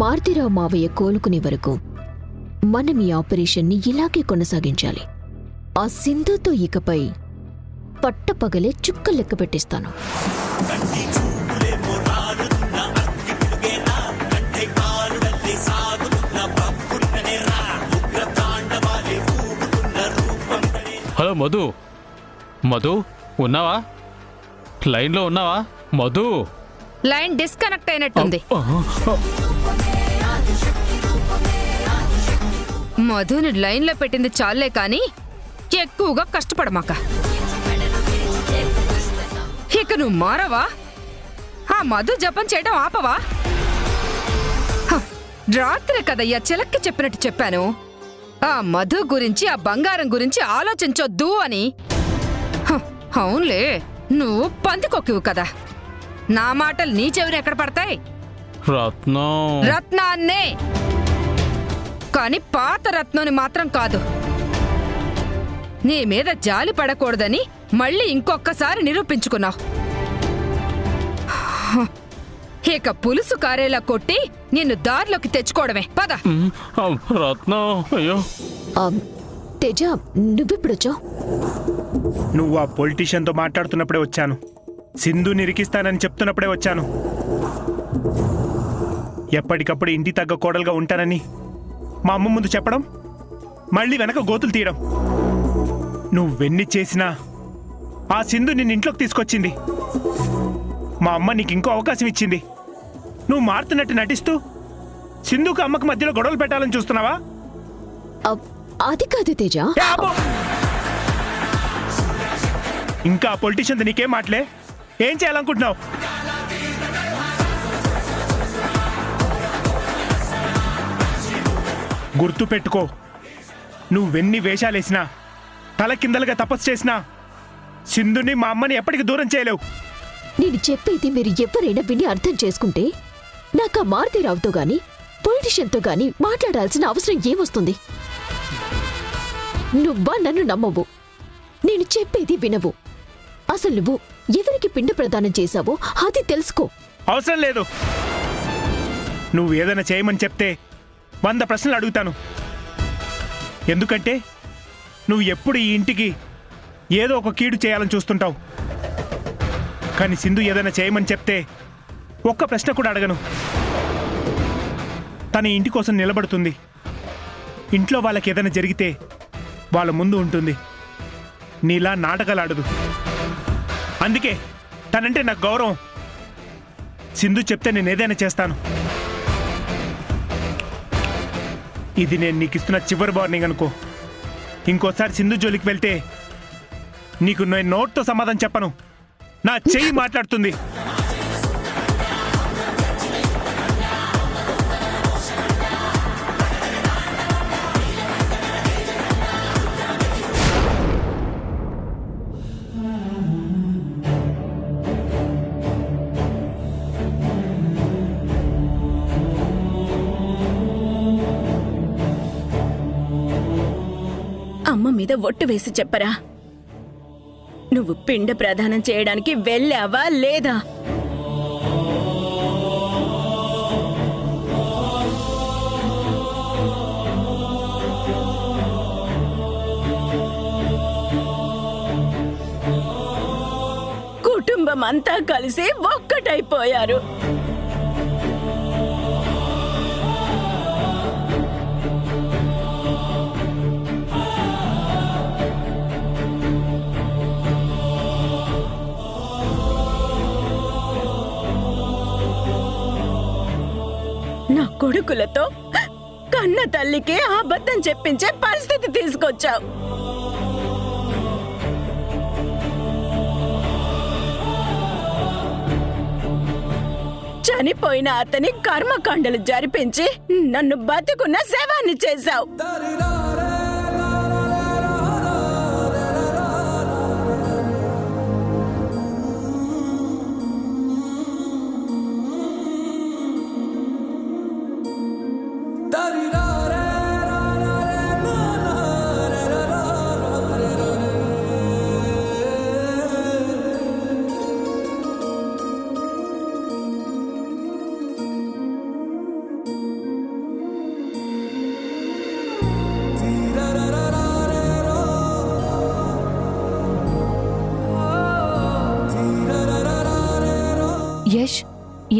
మారుతిరావు మావయ్య కోలుకునే వరకు మనం ఈ ఆపరేషన్ని ఇలాగే కొనసాగించాలి. ఆ సింధుతో ఇకపై పట్టపగలే చుక్కలు లెక్క పెట్టిస్తాను. హలో మధు, మధు ఉన్నావా? లైన్లో ఉన్నావా మధు? లైన్ డిస్కనెక్ట్ అయినట్టుంది. మధుని లైన్లో పెట్టింది చాలే కానీ ఎక్కువగా కష్టపడమాక. ఇక నువ్వు మారవా? ఆ మధు జపం చేయడం ఆపవా? రాత్రి కదయ్యా చిలక్కి చెప్పినట్టు చెప్పాను, ఆ మధు గురించి ఆ బంగారం గురించి ఆలోచించొద్దు అని. అవునులే, నువ్వు పందికొక్కివు కదా, నా మాటలు నీ చెవిని ఎక్కడ పడతాయి? రత్నాన్నే కాని పాత రత్నాన్ని మాత్రం కాదు. నీ మీద జాలి పడకూడదని మళ్ళీ ఇంకొక్కసారి నిరూపించుకున్నావు. ఇక పులుసు కారేలా కొట్టి నిన్ను దారిలోకి తెచ్చుకోవడమే. పద. రత్నం, అయ్యో తేజ, నువ్వెప్పుడొచ్చావు? నువ్వు ఆ పొలిటీషియన్తో మాట్లాడుతున్నప్పుడే వచ్చాను. సింధు నిరికిస్తానని చెప్తున్నప్పుడే వచ్చాను. ఎప్పటికప్పుడు ఇంటి తగ్గ కోడలుగా ఉంటానని మా అమ్మ ముందు చెప్పడం, మళ్ళీ వెనక గోతులు తీయడం. నువ్వెన్ని చేసినా ఆ సింధు నిన్ను ఇంట్లోకి తీసుకొచ్చింది. మా అమ్మ నీకు ఇంకో అవకాశం ఇచ్చింది. నువ్వు మారుతున్నట్టు నటిస్తూ సింధుకు అమ్మకు మధ్యలో గొడవలు పెట్టాలని చూస్తున్నావా? అది కాదు తేజ. ఇంకా పొలిటీషియన్ నీకేం మాటలే? ఏం చేయాలనుకుంటున్నావు? గుర్తు పెట్టుకో, నువ్వెన్ని వేషాలేసినా, తల కిందలుగా తపస్సు చేసినా సింధుని మా అమ్మని ఎప్పటికీ దూరం చేయలేవు. నేను చెప్పేది మీరు ఎవరైనా విని అర్థం చేసుకుంటే నాకు ఆ మారుతిరావుతో గాని పొలిటీషియన్తో గాని మాట్లాడాల్సిన అవసరం ఏమొస్తుంది? నువ్వా నన్ను నమ్మవు, నేను చెప్పేది వినవు. అసలు నువ్వు ఎవరికి పిండ ప్రదానం చేశావో అది తెలుసుకో. అవసరం లేదు. నువ్వు ఏదైనా చేయమని చెప్తే 100 ప్రశ్నలు అడుగుతాను. ఎందుకంటే నువ్వు ఎప్పుడు ఈ ఇంటికి ఏదో ఒక కీడు చేయాలని చూస్తుంటావు. కానీ సింధు ఏదైనా చేయమని చెప్తే ఒక్క ప్రశ్న కూడా అడగను. తన ఇంటి కోసం నిలబడుతుంది. ఇంట్లో వాళ్ళకి ఏదైనా జరిగితే వాళ్ళ ముందు ఉంటుంది. నీలా నాటకాలు ఆడదు. అందుకే తనంటే నాకు గౌరవం. సింధు చెప్తే నేను ఏదైనా చేస్తాను. ఇది నేను నీకు ఇస్తున్న చివరి వార్నింగ్ అనుకో. ఇంకోసారి సింధు జోలికి వెళ్తే నీకు నేను నోట్తో సమాధానం చెప్పను, నా చెయ్యి మాట్లాడుతుంది. అమ్మ మీద ఒట్టు వేసి చెప్పరా, నువ్వు పిండ ప్రదానం చేయడానికి వెళ్ళావా లేదా? కుటుంబం అంతా కలిసి ఒక్కటైపోయారు. నా కొడుకులతో కన్న తల్లికి అబద్ధం చెప్పించే పరిస్థితి తీసుకొచ్చావు. చనిపోయిన అతని కర్మకాండలు జరిపించి నన్ను బతుకున్న శవాన్ని చేశావు.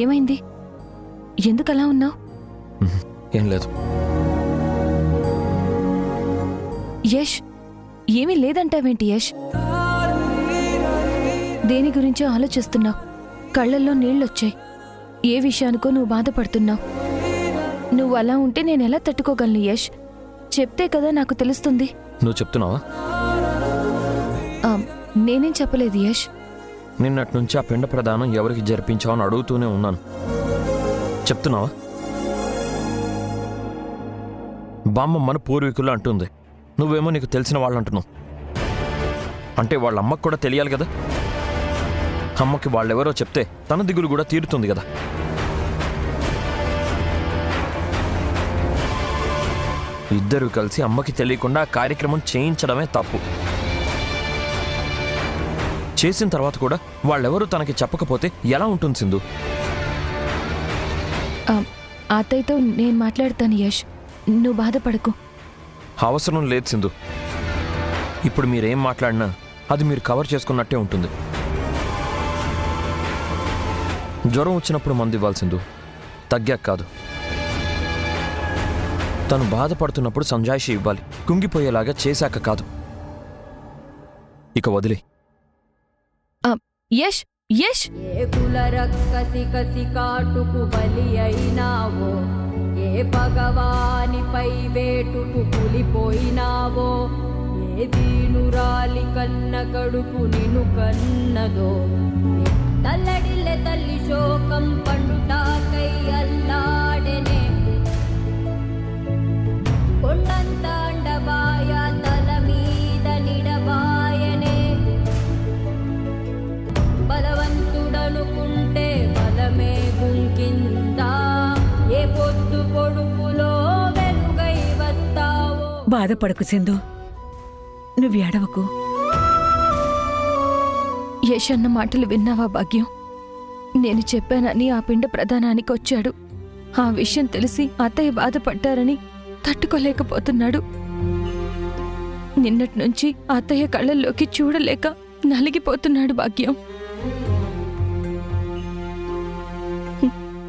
ఏమైంది? ఎందుకలా ఉన్నావు? ఏం లేదు. యష్, ఏమీ లేదంటావేంటి యష్? దేని గురించో ఆలోచిస్తున్నావు. కళ్ళల్లో నీళ్ళొచ్చాయి. ఏ విషయానికో నువ్వు బాధపడుతున్నావు. నువ్వు అలా ఉంటే నేనెలా తట్టుకోగలను యష్? చెప్తే కదా నాకు తెలుస్తుంది. నువ్వు చెప్తున్నావా? నేనేం చెప్పలేదు యష్. నిన్నటి నుంచి ఆ పిండ ప్రదానం ఎవరికి జరిపించావని అడుగుతూనే ఉన్నాను. చెప్తున్నావా? బామ్మ మన పూర్వీకులు అంటుంది, నువ్వేమో నీకు తెలిసిన వాళ్ళు అంటున్నావు. అంటే వాళ్ళ అమ్మకు కూడా తెలియాలి కదా. అమ్మకి వాళ్ళెవరో చెప్తే తన దిగులు కూడా తీరుతుంది కదా. ఇద్దరు కలిసి అమ్మకి తెలియకుండా ఆ కార్యక్రమం చేయించడమే తప్పు. చేసిన తర్వాత కూడా వాళ్ళెవరూ తనకి చెప్పకపోతే ఎలా ఉంటుంది సింధు? అత్తయ్యతో నేను మాట్లాడతాను యష్, నువ్వు బాధపడకు. అవసరం లేదు సింధు. ఇప్పుడు మీరేం మాట్లాడినా అది మీరు కవర్ చేసుకున్నట్టే ఉంటుంది. జ్వరం వచ్చినప్పుడు మందు ఇవ్వాలి సింధు, తగ్గాక కాదు. తను బాధపడుతున్నప్పుడు సంజాయిషి ఇవ్వాలి, కుంగిపోయేలాగా చేశాక కాదు. ఇక వదిలే. యష్ యష్, ఏ కుల రక్కసి కసి కాటుకు బలి అయినావో, ఏ భగవానిపై వేటుకు పులిపోయినావో, ఏ దీనురాలి కన్న కడుపు నిన్ను కన్నదో, తల్లడిల్లె తల్లి శోకం పండుటాకై అల్లాడెనే, కొండంత అండబాయ తల మీద నిడబాయనే, బలవంతుడనుకుంటే బలమే గుంకిందా, ఏ పొద్దు పొడుపులో వెలుగై వస్తావో. బాధపడకు సింధు, నువ్వు ఏడవకు. యష్ అన్న మాటలు విన్నావా భాగ్యం? నేను చెప్పానని ఆ పిండ ప్రధానానికి వచ్చాడు. ఆ విషయం తెలిసి అత్తయ్య బాధపడ్డారని తట్టుకోలేకపోతున్నాడు. నిన్నటి నుంచి అత్తయ్య కళ్ళల్లోకి చూడలేక నలిగిపోతున్నాడు భాగ్యం.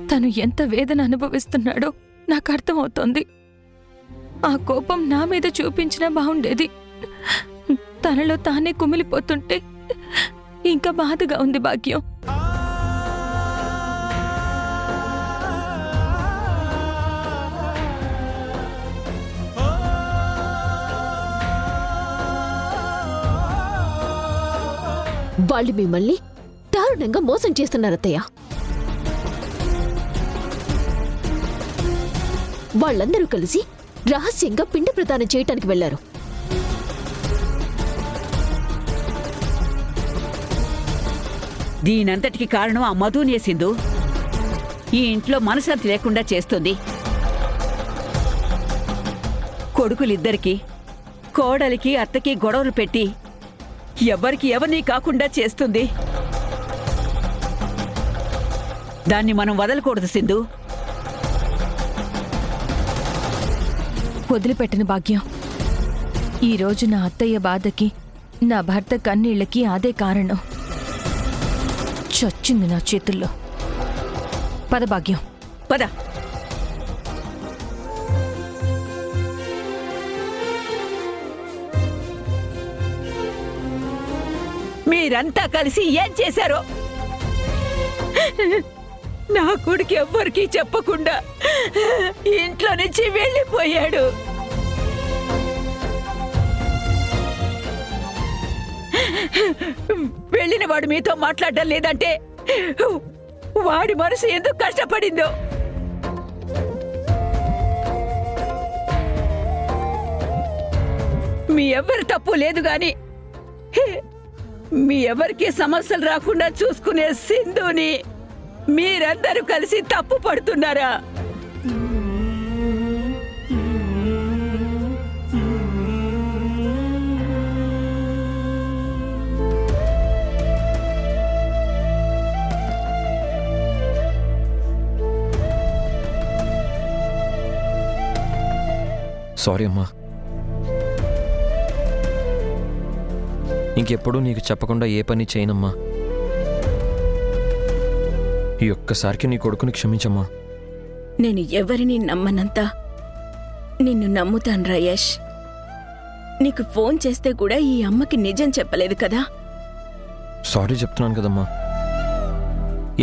తను ఎంత వేదన అనుభవిస్తున్నాడో నాకు అర్థమవుతోంది. ఆ కోపం నా మీద చూపించినా బాగుండేది. తనలో తానే కుమిలిపోతుంటే ఇంకా బాధగా ఉంది భాగ్యం. వాళ్ళు మిమ్మల్ని దారుణంగా మోసం చేస్తున్నారు అత్తయ్య. వాళ్ళందరూ కలిసి రహస్యంగా పిండ ప్రదానం చేయటానికి వెళ్లారు. దీనంతటికి కారణం ఆ మధునే సింధు. ఈ ఇంట్లో మనశ్శాంతి లేకుండా చేస్తుంది. కొడుకులిద్దరికి, కోడలికి, అత్తకి గొడవలు పెట్టి ఎవరికి ఎవరిని కాకుండా చేస్తుంది. దాన్ని మనం వదలకూడదు సింధు. వదిలిపెట్టిన భాగ్యం. ఈరోజు నా అత్తయ్య బాధకి, నా భర్త కన్నీళ్ళకి అదే కారణం. చచ్చింది నా చేతుల్లో. పద భాగ్యం, పద. మీరంతా కలిసి ఏం చేశారో నా కొడుకు ఎవ్వరికీ చెప్పకుండా ఇంట్లో నుంచి వెళ్ళిపోయాడు. వెళ్ళిన వాడు మీతో మాట్లాడడం లేదంటే వాడి మనసు ఎందుకు కష్టపడిందో. మీ ఎవ్వరి తప్పు లేదు గాని మీ ఎవరికి సమస్యలు రాకుండా చూసుకునే సింధుని మీరందరూ కలిసి తప్పు పడుతున్నారా? సారీ అమ్మా. ఇంకెప్పుడు నీకు చెప్పకుండా ఏ పని చేయనమ్మా. ఈ ఒక్కసారికి నీ కొడుకుని క్షమించమ్మా. నేను ఎవరిని నమ్మనంత నిన్ను నమ్ముతాను రయేష్. నీకు ఫోన్ చేస్తే కూడా ఈ అమ్మకి నిజం చెప్పలేదు కదా. సారీ చెప్తున్నాను కదమ్మా.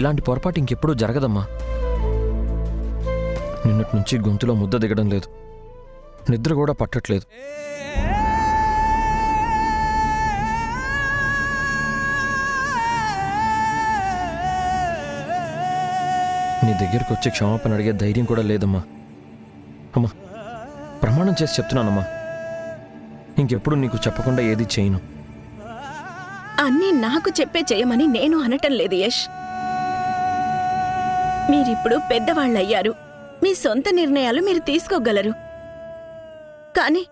ఇలాంటి పొరపాటు ఇంకెప్పుడూ జరగదమ్మా. నిన్నటి నుంచి గొంతులో ముద్ద దిగడం లేదు, నిద్ర కూడా పట్టట్లేదు. నీ దగ్గరికి వచ్చి క్షమాపణ అడిగే ధైర్యం కూడా లేదమ్మా. అమ్మా, ప్రమాణం చేసి చెప్తున్నానమ్మా, ఇంకెప్పుడు నీకు చెప్పకుండా ఏది చేయను. అన్నీ నాకు చెప్పే చేయమని నేను అనటం లేదు యష్. మీరిప్పుడు పెద్దవాళ్ళయ్యారు, మీ సొంత నిర్ణయాలు మీరు తీసుకోగలరు. కాని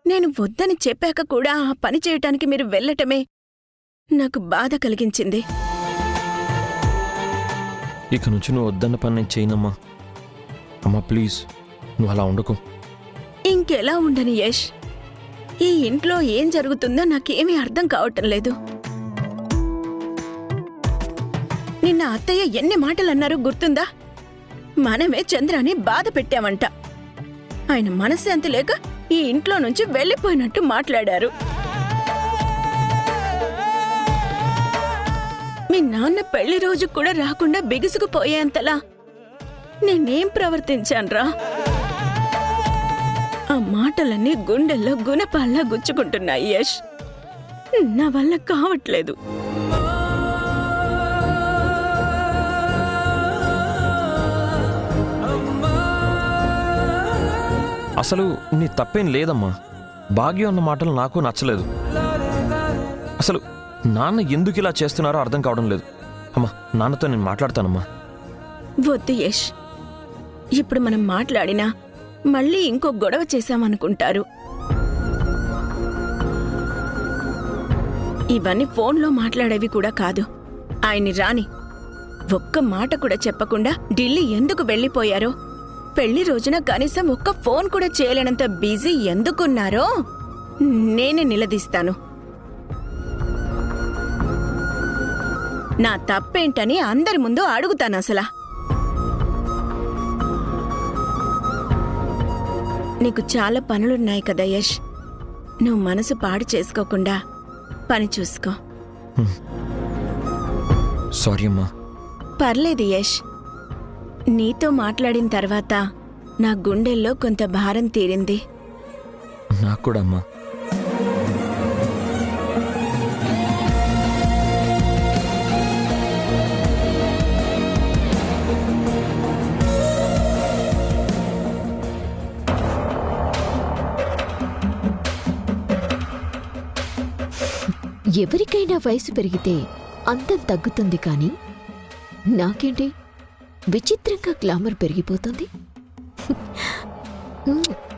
నేను వద్దని చెప్పాక కూడా ఆ పని చేయటానికి మీరు వెళ్ళటమే నాకు బాధ కలిగించింది. ఇక నుంచి నువ్వు వద్దన్న పని నేను చేయనమ్మా. అమ్మా ప్లీజ్, నువ్వు అలా ఉండకు. ఇంకెలా ఉండని యష్, ఈ ఇంట్లో ఏం జరుగుతుందో నాకేమీ అర్థం కావటం లేదు. నిన్న అత్తయ్య ఎన్ని మాటలన్నారో గుర్తుందా? మనమే చంద్రాని బాధ పెట్టామంట. ఆయన మనశ్శాంతి లేక ఈ ఇంట్లో నుంచి వెళ్ళిపోయినట్టు మాట్లాడారు. మీ నాన్న పెళ్లి రోజు కూడా రాకుండా బిగుసుకుపోయేంతలా నేనేం ప్రవర్తించాన్రా? ఆ మాటలన్నీ గుండెల్లో గుణపాల్లా గుచ్చుకుంటున్నాయి యష్. నా వల్ల కావట్లేదు. అసలు నీ తప్పేం లేదమ్మా. భాగ్యం అన్న మాటలు నాకు నచ్చలేదు. అసలు నాన్న ఎందుకు ఇలా చేస్తున్నారో అర్థం కావడం లేదు. అమ్మా, నాన్నతో నేను మాట్లాడతానమ్మా. వద్దు యష్, ఇప్పుడు మనం మాట్లాడినా మళ్ళీ ఇంకో గొడవ చేశామనుకుంటారు. ఇవన్నీ ఫోన్లో మాట్లాడేవి కూడా కాదు. ఆయన్ని రాని ఒక్క మాట కూడా చెప్పకుండా ఢిల్లీ ఎందుకు వెళ్ళిపోయారో, పెళ్లి రోజున కనీసం ఒక్క ఫోన్ కూడా చేయలేనంత బిజీ ఎందుకున్నారో నేనే నిలదీస్తాను. నా తప్పేంటని అందరి ముందు అడుగుతాను. అసలా నీకు చాలా పనులున్నాయి కదా యష్, నువ్వు మనసు పాడు చేసుకోకుండా పని చూసుకో. సారీ అమ్మా. పర్లేదు యష్, నీతో మాట్లాడిన తర్వాత నా గుండెల్లో కొంత భారం తీరింది. నాకు కూడా అమ్మా. ఎవరికైనా వయసు పెరిగితే అందం తగ్గుతుంది కానీ నాకేంటి విచిత్రంగా గ్లామర్ పెరిగిపోతుంది.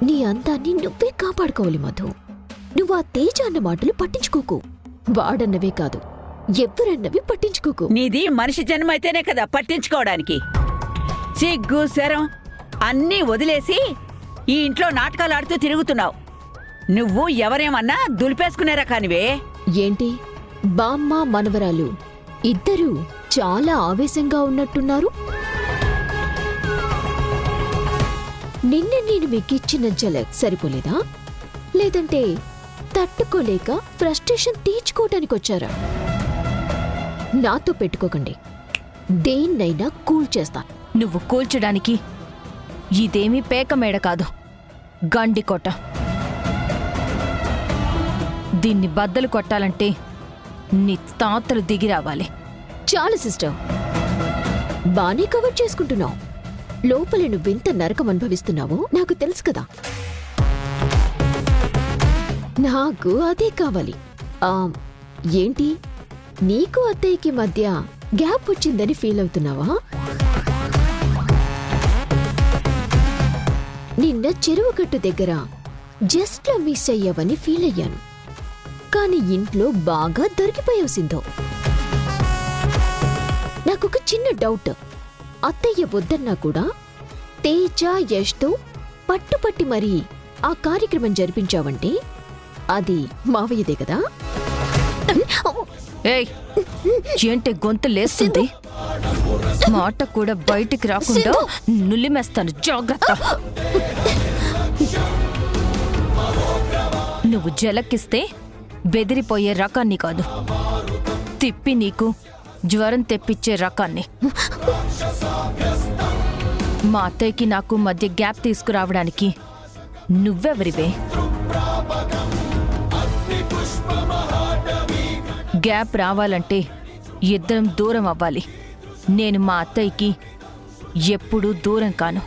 నీ అందాన్ని నువ్వే కాపాడుకోవాలి మధు. నువ్వు ఆ తేజ అన్న మాటలు పట్టించుకోకు. వాడన్నవే కాదు, ఎవరన్నవి పట్టించుకోకు. నీది మనిషి జన్మైతేనే కదా పట్టించుకోవడానికి. సిగ్గు శరం అన్నీ వదిలేసి ఈ ఇంట్లో నాటకాలు ఆడుతూ తిరుగుతున్నావు. నువ్వు ఎవరేమన్నా దులిపేసుకునే రకానివే. ఏంటి బామ్మ మనవరాలు ఇద్దరూ చాలా ఆవేశంగా ఉన్నట్టున్నారు. నిన్న నేను మీకిచ్చిన జలక్ సరిపోలేదా? లేదంటే తట్టుకోలేక ఫ్రస్ట్రేషన్ తీర్చుకోవటానికొచ్చారా? నాతో పెట్టుకోకండి, దేన్నైనా కూల్ చేస్తా. నువ్వు కూల్చడానికి ఇదేమీ పేకమేడ కాదు, గండికోట. దీన్ని బద్దలు కొట్టాలంటే నీ తాతలు దిగి రావాలి. చాలు సిస్టర్, బానే కవర్ చేసుకుంటున్నావు. లోపల నువ్వెంత నరకం అనుభవిస్తున్నావో నాకు తెలుసు కదా. నాకు అదే కావాలి. ఏంటి నీకు అత్తయ్యకి మధ్య గ్యాప్ వచ్చిందని ఫీల్ అవుతున్నావా? నిన్న చెరువు గట్టు దగ్గర జస్ట్ లా మిస్ అయ్యావని ఫీల్ అయ్యాను. కానీ ఇంట్లో బాగా దొరికిపోయావు సింధు. నాకొక చిన్న డౌట్. అత్తయ్య వద్దన్నా కూడా తేజ యష్తో పట్టుపట్టి మరీ ఆ కార్యక్రమం జరిపించావంటే అది మావయ్యదే కదా? ఏయ్, ఏంటి గొంతు లేస్తుంది? మాట కూడా బయటికి రాకుండా నులిమేస్తాను, జాగ్రత్త. నువ్వు జలకిస్తే బెదిరిపోయే రకాన్ని కాదు, తిప్పి నీకు జ్వరం తెప్పించే రకాన్ని. మా అత్తయ్యకి నాకు మధ్య గ్యాప్ తీసుకురావడానికి నువ్వెవరివే? గ్యాప్ రావాలంటే ఇద్దరం దూరం అవ్వాలి. నేను మా అత్తయ్యకి ఎప్పుడూ దూరం కాను.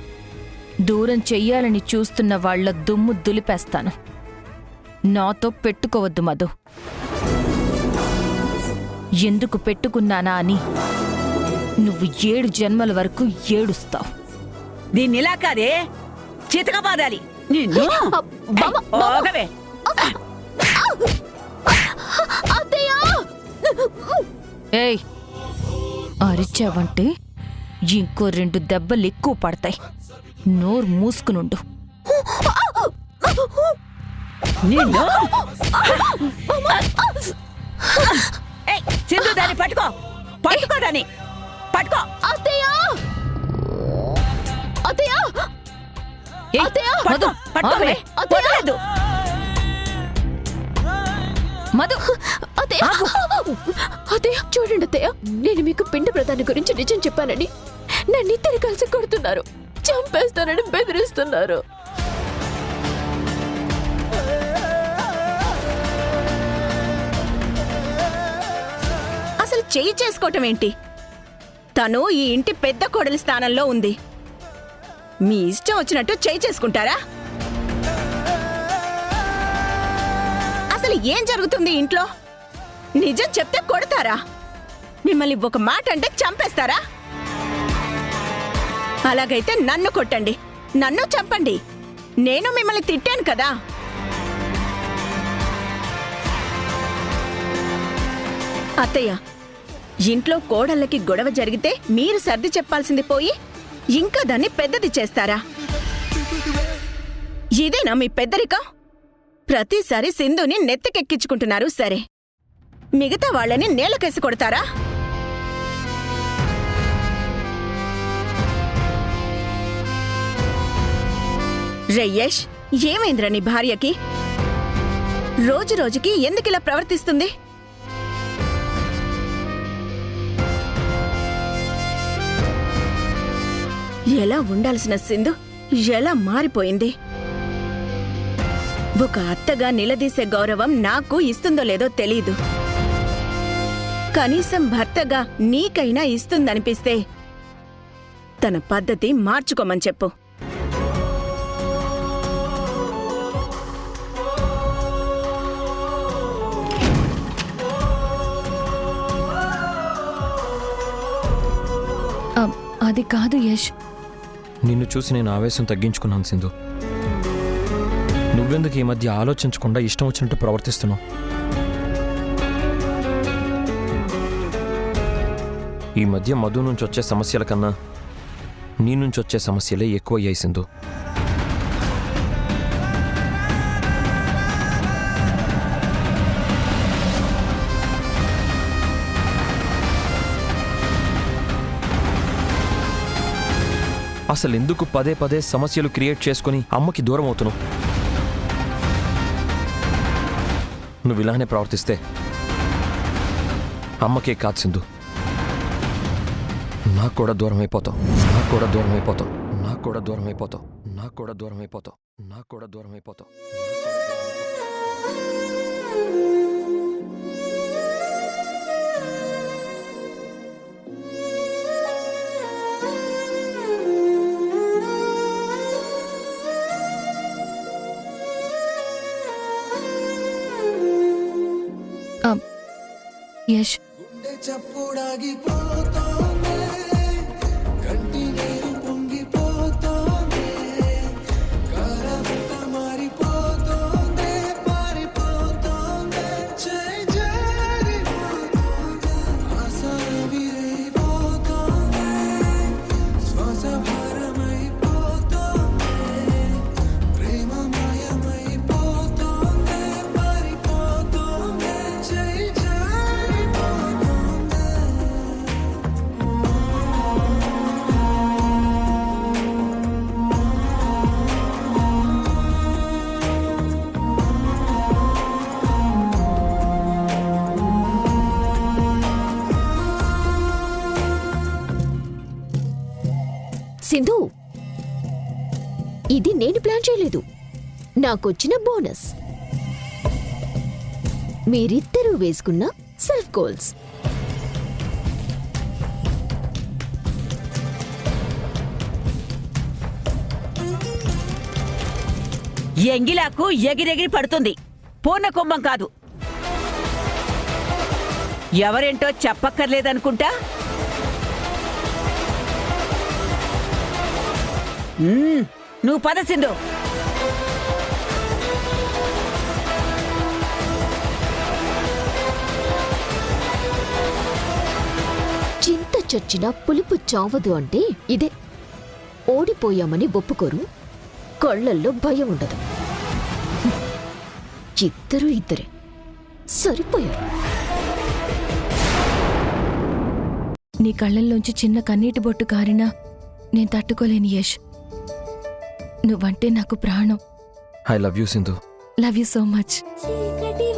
దూరం చెయ్యాలని చూస్తున్న వాళ్ళ దుమ్ము దులిపేస్తాను. నాతో పెట్టుకోవద్దు మధు. ఎందుకు పెట్టుకున్నానా అని నువ్వు 7 జన్మల వరకు ఏడుస్తావు. దీన్నిలా కాదే, చితకబాదాలి నిన్ను. ఓగవే. ఏయ్, అరిచావంటే ఇంకో 2 దెబ్బలు ఎక్కువ పడతాయి. నోరు మూసుకునుండు. నిన్ను. ఏయ్, సింధు, దాన్ని పట్టుకో, పట్టుకో, దాన్ని పట్టుకో. ఏయ్, మధు, పట్టుకోవే, వదలొద్దు. మధు, అత్తయ్య చూడండి అత్తయ్య, నేను మీకు పిండ ప్రధాని గురించి నిజం చెప్పానని నన్ను ఇద్దరు కలిసి కొడుతున్నారు, చంపేస్తానని బెదిరిస్తున్నారు. అసలు చెయ్యి చేసుకోవటం ఏంటి? తను ఈ ఇంటి పెద్ద కోడలి స్థానంలో ఉంది. మీ ఇష్టం వచ్చినట్టు చెయ్యి చేసుకుంటారా? అసలు ఏం జరుగుతుంది ఇంట్లో? నిజం చెప్తే కొడతారా? మిమ్మల్ని ఒక మాట అంటే చంపేస్తారా? అలాగైతే నన్ను కొట్టండి, నన్ను చంపండి. నేను మిమ్మల్ని తిట్టాను కదా. అత్తయ్య, ఇంట్లో కోడళ్ళకి గొడవ జరిగితే మీరు సర్ది చెప్పాల్సింది పోయి ఇంకా దాన్ని పెద్దది చేస్తారా? ఇదేనా మీ పెద్దరికం? ప్రతిసారి సింధుని నెత్తికెక్కించుకుంటున్నారు సరే, మిగతా వాళ్ళని నేలకేసి కొడతారా? రయ్యేష్, ఏమైందిరా నీ భార్యకి? రోజు రోజుకి ఎందుకిలా ప్రవర్తిస్తుంది? ఎలా ఉండాల్సిన సింధు ఎలా మారిపోయింది? ఒక అత్తగా నిలదీసే గౌరవం నాకు ఇస్తుందో లేదో తెలీదు. కనీసం భర్తగా నీకైనా ఇస్తుందనిపిస్తే తన పద్ధతి మార్చుకోమని చెప్పు. అది కాదు యష్. నిన్ను చూసి నేను ఆవేశం తగ్గించుకున్నాను సింధు. నువ్వెందుకు ఈ మధ్య ఆలోచించకుండా ఇష్టం వచ్చినట్టు ప్రవర్తిస్తున్నావు? ఈ మధ్య మధు నుంచి వచ్చే సమస్యల కన్నా నీ నుంచి వచ్చే సమస్యలే ఎక్కువయ్యాయి సింధు. అసలు ఎందుకు పదే పదే సమస్యలు క్రియేట్ చేసుకుని అమ్మకి దూరం అవుతున్నావు? నువ్వు ఇలానే ప్రవర్తిస్తే అమ్మకే కాదు సింధు, నాకు కూడా దూరం అయిపోతావు, నాకు కూడా దూరం అయిపోతావు, నాకు కూడా దూరం అయిపోతావు, నాకు కూడా దూరం అయిపోతావు, నాకు కూడా దూరం అయిపోతావు. యష్, సింధు, ఇది నేను ప్లాన్ చేయలేదు, నాకొచ్చిన బోనస్. మీరిద్దరూ వేసుకున్న సెల్ఫ్ గోల్స్. ఎంగిలాకు ఎగిరెగిరి పడుతుంది, పూర్ణ కుంభం కాదు. ఎవరేంటో చెప్పక్కర్లేదనుకుంటా. నువ్వు పద సింధు. చింత చచ్చినా పులుపు చావదు అంటే ఇదే. ఓడిపోయామని ఒప్పుకోరు, కళ్ళల్లో భయం ఉండదు. ఇద్దరు ఇద్దరే సరిపోయారు. నీ కళ్ళల్లోంచి చిన్న కన్నీటి బొట్టు కారినా నేను తట్టుకోలేని యష్. నువ్వంటే నాకు ప్రాణం. I love you Sindhu. Love you so much. చీకటి